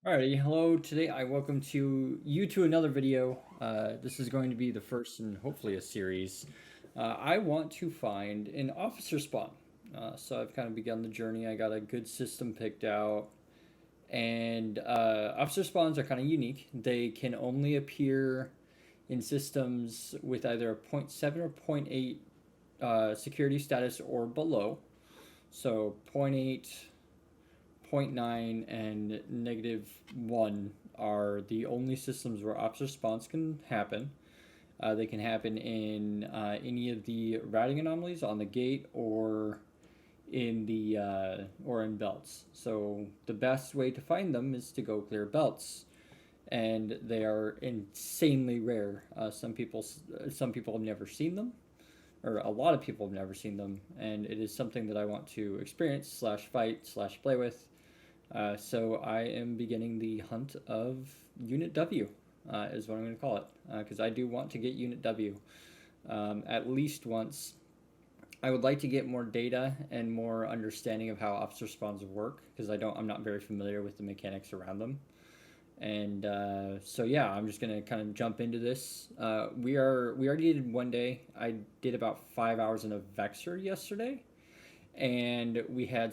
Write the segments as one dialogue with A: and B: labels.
A: Alrighty, hello. Today I welcome you to another video. This is going to be the first in hopefully a series. I want to find an officer spawn. So I've kind of begun the journey. I got a good system picked out, and officer spawns are kind of unique. They can only appear in systems with either a zero point 0.7 or zero point 0.8 security status or below. So zero point 0.8, zero point 0.9 and -1 are the only systems where officer spawns can happen. They can happen in any of the routing anomalies on the gate or in belts. So the best way to find them is to go clear belts, and they are insanely rare. Some people have never seen them, or a lot of people have never seen them, and it is something that I want to experience slash fight slash play with. So I am beginning the hunt of Unit W, is what I'm going to call it, because I do want to get Unit W at least once. I would like to get more data and more understanding of how officer spawns work, because I'm not very familiar with the mechanics around them. And so yeah, I'm just gonna kind of jump into this. We already did one day. I did about 5 hours in a Vexor yesterday, and we had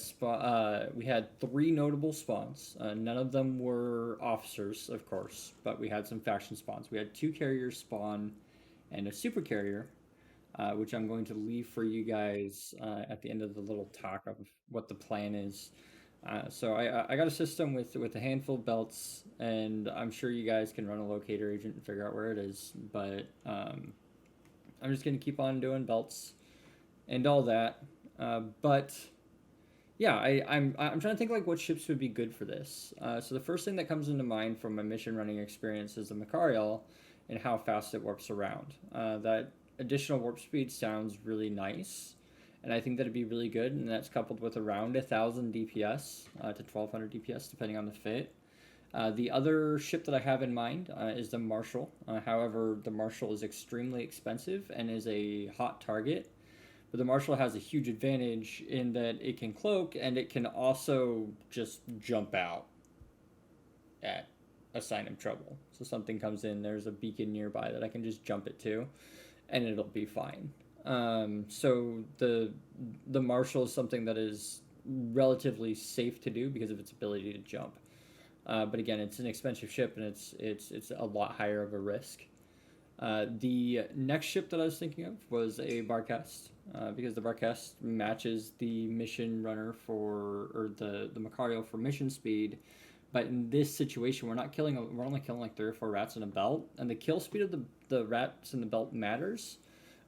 A: three notable spawns. None of them were officers, of course, but we had some faction spawns. We had two carriers spawn and a super carrier, which I'm going to leave for you guys at the end of the little talk of what the plan is. So I got a system with a handful of belts, and I'm sure you guys can run a locator agent and figure out where it is. But I'm just gonna keep on doing belts and all that. But yeah, I'm trying to think like what ships would be good for this. So the first thing that comes into mind from my mission running experience is the Macariel and how fast it warps around. That additional warp speed sounds really nice, and I think that'd be really good. And that's coupled with around 1,000 DPS to 1,200 DPS, depending on the fit. The other ship that I have in mind is the Marshal. However, the Marshal is extremely expensive and is a hot target. But the Marshal has a huge advantage in that it can cloak and it can also just jump out at a sign of trouble. So something comes in, there's a beacon nearby that I can just jump it to, and it'll be fine. So the Marshal is something that is relatively safe to do because of its ability to jump. But again, it's an expensive ship and it's a lot higher of a risk. The next ship that I was thinking of was a Barcast, because the Barcast matches the mission runner or the Macariel for mission speed. But in this situation, we're only killing like 3 or 4 rats in a belt, and the kill speed of the rats in the belt matters.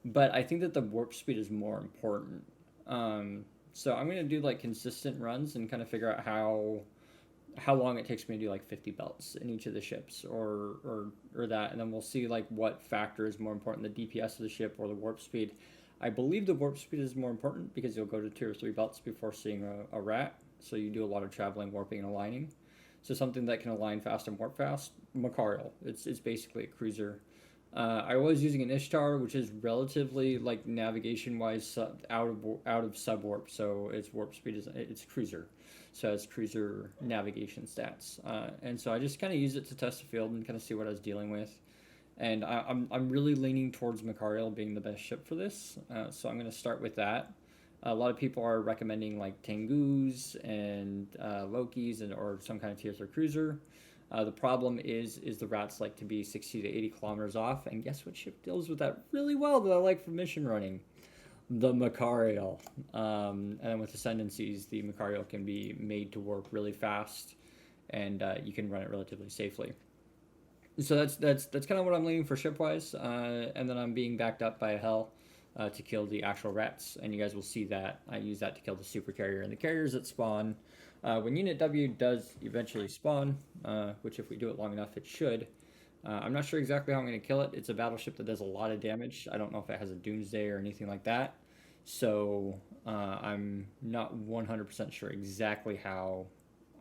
A: But I think that the warp speed is more important. So I'm gonna do like consistent runs and kind of figure out how long it takes me to do like 50 belts in each of the ships or that, and then we'll see like what factor is more important, the DPS of the ship or the warp speed. I believe the warp speed is more important because you'll go to 2 or 3 belts before seeing a rat, so you do a lot of traveling, warping, and aligning. So something that can align fast and warp fast, Macariel. It's basically a cruiser. I was using an Ishtar, which is relatively like navigation wise out of sub warp, so its warp speed is it's cruiser, so it's cruiser navigation stats, and so I just kind of used it to test the field and kind of see what I was dealing with, and I'm really leaning towards Macariel being the best ship for this, so I'm going to start with that. A lot of people are recommending like Tengus and Lokis or some kind of tier 3 cruiser. The problem is the rats like to be 60 to 80 kilometers off, and guess what ship deals with that really well that I like for mission running? The Macariel. And then with Ascendancies, the Macariel can be made to work really fast, and you can run it relatively safely. So that's kind of what I'm leaning for shipwise, and then I'm being backed up by a Hell to kill the actual rats, and you guys will see that I use that to kill the super carrier and the carriers that spawn. When Unit W does eventually spawn, which if we do it long enough, it should. I'm not sure exactly how I'm going to kill it. It's a battleship that does a lot of damage. I don't know if it has a Doomsday or anything like that. So I'm not 100% sure exactly how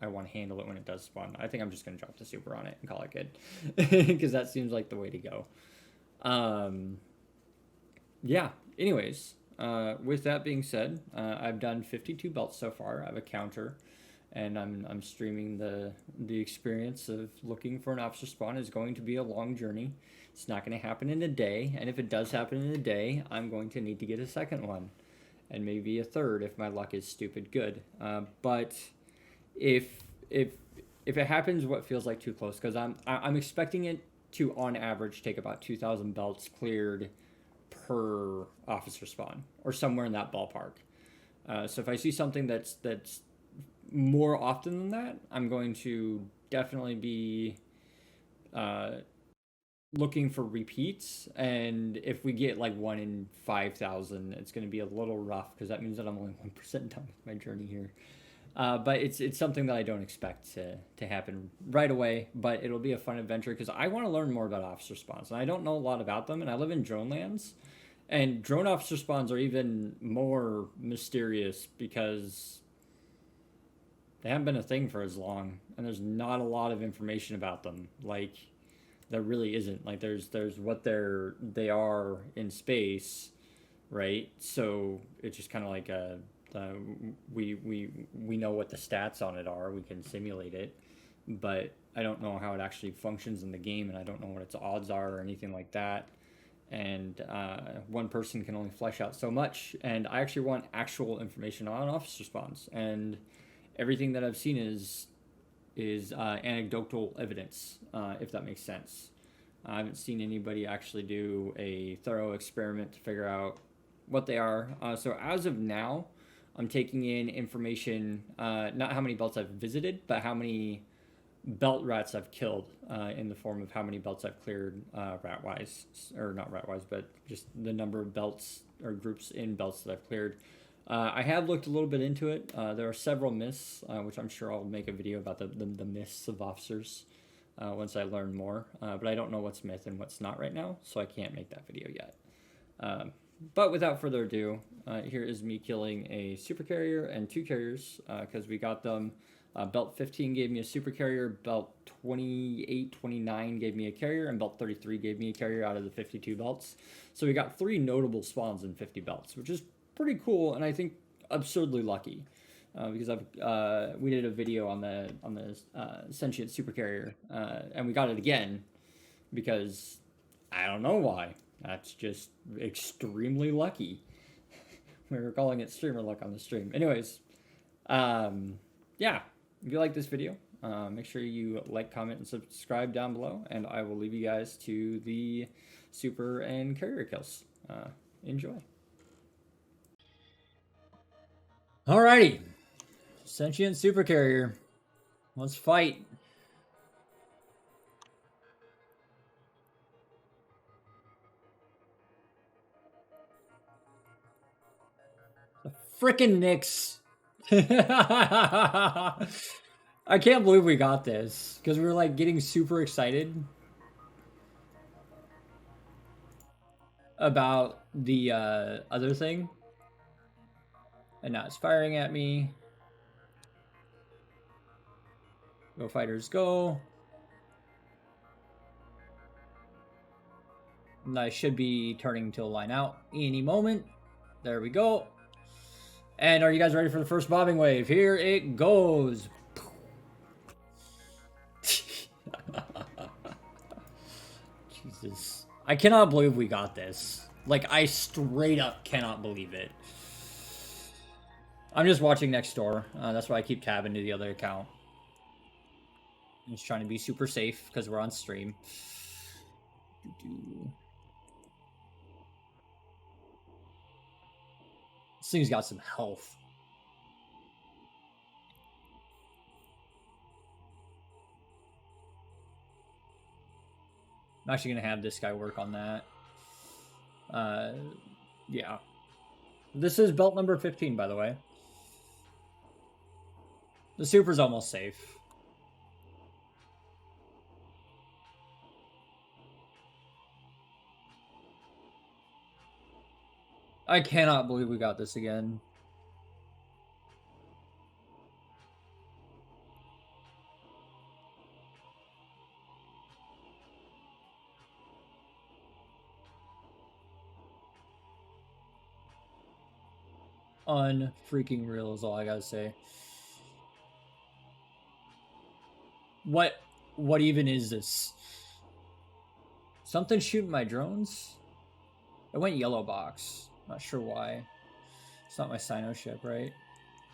A: I want to handle it when it does spawn. I think I'm just going to drop the super on it and call it good. Because that seems like the way to go. Yeah, anyways, with that being said, I've done 52 belts so far. I have a counter, and I'm streaming the experience of looking for an officer spawn is going to be a long journey. It's not going to happen in a day, and if it does happen in a day, I'm going to need to get a second one, and maybe a third if my luck is stupid good. But if if if it happens, what feels like too close, because I'm expecting it to on average take about 2,000 belts cleared per officer spawn, or somewhere in that ballpark. So if I see something that's more often than that, I'm going to definitely be looking for repeats. And if we get like 1 in 5,000, it's going to be a little rough, because that means that I'm only 1% done with my journey here. But it's something that I don't expect to happen right away, but it'll be a fun adventure because I want to learn more about officer spawns, and I don't know a lot about them, and I live in drone lands, and drone officer spawns are even more mysterious because they haven't been a thing for as long, and there's not a lot of information about them. Like, there really isn't. Like, there's what they are in space, right? So it's just kind of like a we know what the stats on it are. We can simulate it, but I don't know how it actually functions in the game, and I don't know what its odds are or anything like that. And one person can only flesh out so much. And I actually want actual information on officer spawns, and everything that I've seen is anecdotal evidence, if that makes sense. I haven't seen anybody actually do a thorough experiment to figure out what they are. So as of now, I'm taking in information, not how many belts I've visited, but how many belt rats I've killed, in the form of how many belts I've cleared, rat-wise, or not rat-wise, but just the number of belts or groups in belts that I've cleared. I have looked a little bit into it. There are several myths, which I'm sure I'll make a video about the myths of officers once I learn more. But I don't know what's myth and what's not right now, so I can't make that video yet. But without further ado, here is me killing a super carrier and 2 carriers, because we got them. Belt 15 gave me a super carrier, belt 28, 29 gave me a carrier, and belt 33 gave me a carrier out of the 52 belts. So we got 3 notable spawns in 50 belts, which is pretty cool, and I think absurdly lucky. Because we did a video on the sentient super carrier, and we got it again because I don't know why. That's just extremely lucky. We were calling it streamer luck on the stream. Anyways, yeah, if you like this video, make sure you like, comment, and subscribe down below, and I will leave you guys to the super and carrier kills. Enjoy. Alrighty, sentient super carrier. Let's fight. The frickin' Knicks. I can't believe we got this, because we were like getting super excited about the other thing, and now it's firing at me. Go fighters, go. And I should be turning to a line out any moment. There we go. And are you guys ready for the first bombing wave? Here it goes. Jesus. I cannot believe we got this. Like, I straight up cannot believe it. I'm just watching next door. That's why I keep tabbing to the other account. I'm just trying to be super safe because we're on stream. This thing's got some health. I'm actually going to have this guy work on that. Yeah. This is belt number 15, by the way. The super's almost safe. I cannot believe we got this again. Unfreaking real is all I gotta say.
B: What even is this? Something shooting my drones? It went yellow box. Not sure why. It's not my Sino ship, right?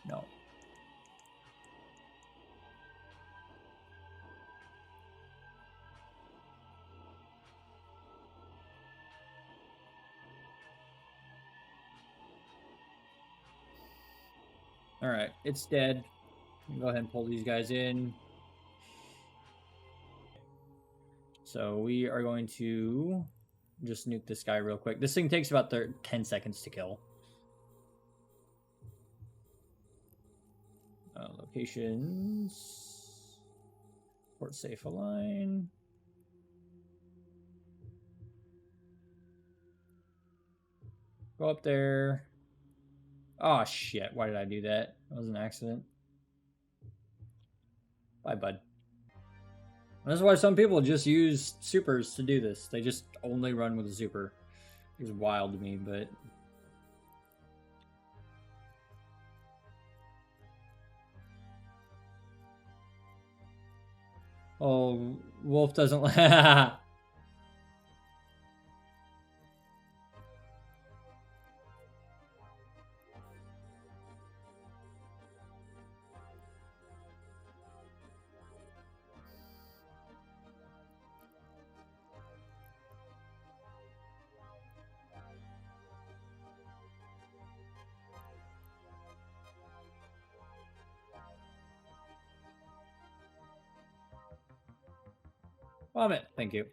B: No. Alright, it's dead. Go ahead and pull these guys in. So we are going to just nuke this guy real quick. This thing takes about 10 seconds to kill. Locations. Port safe align. Go up there. Oh shit, why did I do that? That was an accident. Bye, bud. That's why some people just use supers to do this. They just only run with a super. It's wild to me, but... Oh, Wolf doesn't... Vomit, thank you.